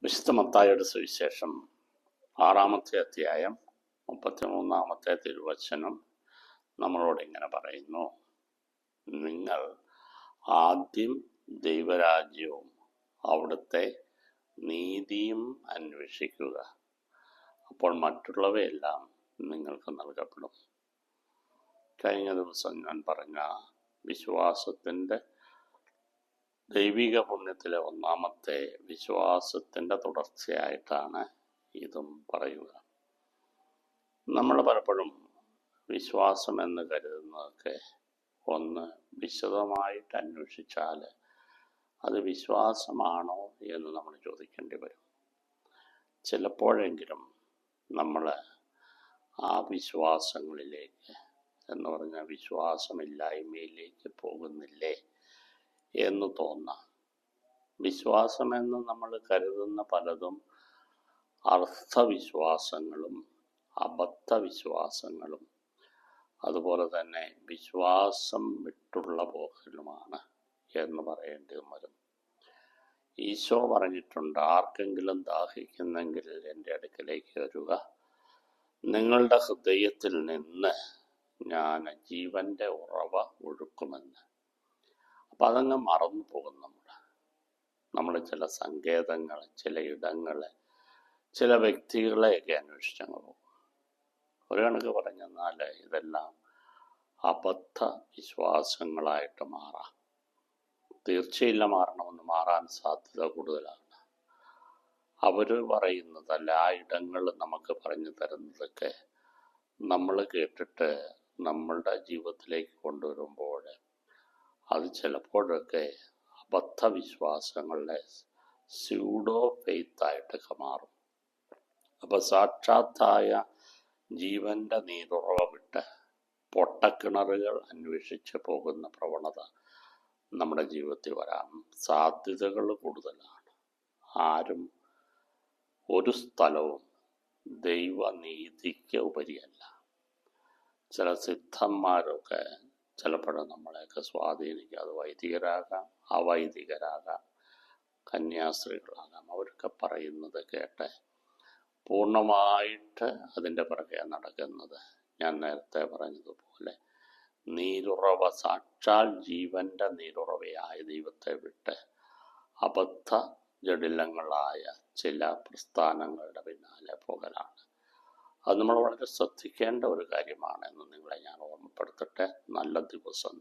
വിശുദ്ധ മത്തായിയുടെ സുവിശേഷം 6-ാമത്തെ അധ്യായം 33-ാമത്തെ തിരുവചനം നമ്മളോട് ഇങ്ങനെ പറയുന്നു: നിങ്ങൾ ആദ്യം ദൈവരാജ്യവും അവിടുത്തെ നീതിയും അന്വേഷിക്കുക, അപ്പോൾ മറ്റുള്ളവയെല്ലാം നിങ്ങൾക്ക് നൽകപ്പെടും. കഴിഞ്ഞ ദിവസം ഞാൻ പറഞ്ഞ വിശ്വാസത്തിൻ്റെ ദൈവിക പുണ്യത്തിലെ ഒന്നാമത്തെ വിശ്വാസത്തിൻ്റെ തുടർച്ചയായിട്ടാണ് ഇതും പറയുക. നമ്മൾ പലപ്പോഴും വിശ്വാസം എന്ന് കരുതുന്നതൊക്കെ ഒന്ന് വിശദമായിട്ട് അന്വേഷിച്ചാൽ അത് വിശ്വാസമാണോ എന്ന് നമ്മൾ ചോദിക്കേണ്ടി വരും. ചിലപ്പോഴെങ്കിലും നമ്മൾ ആ വിശ്വാസങ്ങളിലേക്ക് എന്ന് പറഞ്ഞാൽ വിശ്വാസമില്ലായ്മയിലേക്ക് പോകുന്നില്ലേ എന്ന് തോന്നാം. വിശ്വാസമെന്ന് നമ്മൾ കരുതുന്ന പലതും അർത്ഥവിശ്വാസങ്ങളും അബദ്ധവിശ്വാസങ്ങളും അതുപോലെ തന്നെ വിശ്വാസം വിട്ടുള്ള പോക്കലുമാണ് എന്ന് പറയേണ്ടതും വരും. ഈശോ പറഞ്ഞിട്ടുണ്ട്, ആർക്കെങ്കിലും ദാഹിക്കുന്നെങ്കിൽ എൻ്റെ അടുക്കലേക്ക് വരിക, നിങ്ങളുടെ ഹൃദയത്തിൽ നിന്ന് ഞാൻ ജീവൻ്റെ ഉറവ ഒഴുക്കുമെന്ന്. അപ്പം അതങ്ങ് മറന്നു പോകും. നമ്മൾ ചില സങ്കേതങ്ങൾ, ചില ഇടങ്ങൾ, ചില വ്യക്തികളെയൊക്കെ അന്വേഷിച്ചങ്ങ് പോകും. ഒരു കണക്ക് പറഞ്ഞെന്നാൽ ഇതെല്ലാം അബദ്ധ വിശ്വാസങ്ങളായിട്ട് മാറാം. തീർച്ചയില്ല മാറണമെന്ന്, മാറാൻ സാധ്യത കൂടുതലാണ്. അവർ പറയുന്നതല്ല, ആ ഇടങ്ങൾ നമുക്ക് പറഞ്ഞു തരുന്നതൊക്കെ നമ്മൾ കേട്ടിട്ട് നമ്മളുടെ ജീവിതത്തിലേക്ക് കൊണ്ടുവരുമ്പോൾ അത് ചിലപ്പോഴൊക്കെ അബദ്ധവിശ്വാസങ്ങളുടെ സ്യൂഡോ ഫെയ്ത്തായിട്ടൊക്കെ മാറും. അപ്പോൾ സാക്ഷാത്തായ ജീവൻ്റെ നീരുറവ വിട്ട് പൊട്ടക്കിണറുകൾ അന്വേഷിച്ച് പോകുന്ന പ്രവണത നമ്മുടെ ജീവിതത്തിൽ വരാൻ സാധ്യതകൾ കൂടുതലാണ്. ആരും ഒരു സ്ഥലവും ദൈവനീതിക്ക് ഉപരിയല്ല. ചില സിദ്ധന്മാരൊക്കെ ചിലപ്പോഴും നമ്മളെയൊക്കെ സ്വാധീനിക്കുക. അത് വൈദികരാകാം, അവൈദികരാകാം, കന്യാസ്ത്രീകളാകാം. അവരൊക്കെ പറയുന്നത് കേട്ട് പൂർണ്ണമായിട്ട് അതിൻ്റെ പിറകെ നടക്കുന്നത്. ഞാൻ നേരത്തെ പറഞ്ഞതുപോലെ നീരുറവ, സാക്ഷാൽ ജീവൻ്റെ നീരുറവയായ ദൈവത്തെ വിട്ട് അബദ്ധ ജഡിലങ്ങളായ ചില പ്രസ്ഥാനങ്ങളുടെ പിന്നാലെ പോകലാണ്. അത് നമ്മൾ വളരെ ശ്രദ്ധിക്കേണ്ട ഒരു കാര്യമാണെന്ന് നിങ്ങളെ ഞാൻ ഓർമ്മപ്പെടുത്തട്ടെ. നല്ല ദിവസം.